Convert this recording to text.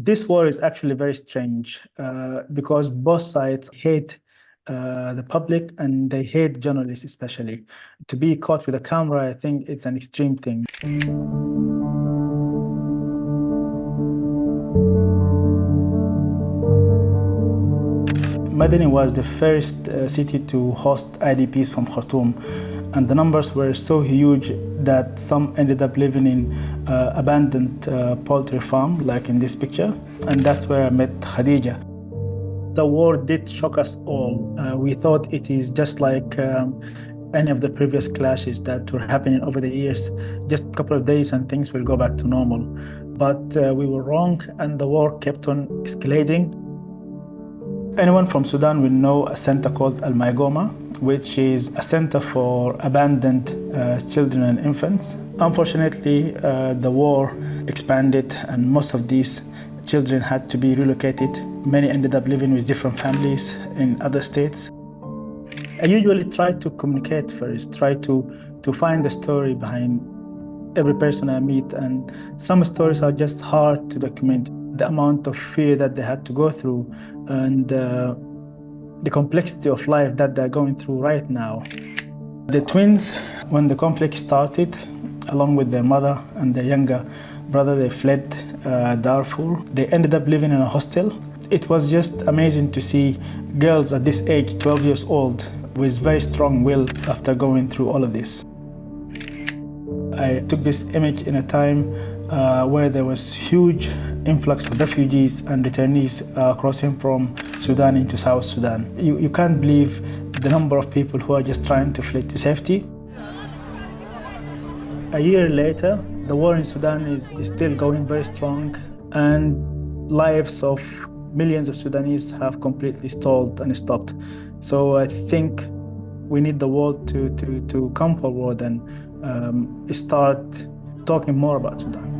This war is actually very strange because both sides hate the public and they hate journalists especially. To be caught with a camera, I think it's an extreme thing. Madani was the first city to host IDPs from Khartoum, and the numbers were so huge that some ended up living in abandoned poultry farm, like in this picture, and that's where I met Khadija. The war did shock us all. We thought it is just like any of the previous clashes that were happening over the years, just a couple of days and things will go back to normal. But we were wrong, and the war kept on escalating. Anyone from Sudan will know a center called Al Maigoma, which is a center for abandoned children and infants. Unfortunately, the war expanded and most of these children had to be relocated. Many ended up living with different families in other states. I usually try to communicate first, try to find the story behind every person I meet, and some stories are just hard to document. The amount of fear that they had to go through and the complexity of life that they're going through right now. The twins, when the conflict started, along with their mother and their younger brother, they fled Darfur. They ended up living in a hostel. It was just amazing to see girls at this age, 12 years old, with very strong will after going through all of this. I took this image in a time where there was huge influx of refugees and returnees crossing from Sudan into South Sudan. You can't believe the number of people who are just trying to flee to safety. A year later, the war in Sudan is still going very strong, and lives of millions of Sudanese have completely stalled and stopped. So I think we need the world to come forward and start talking more about Sudan.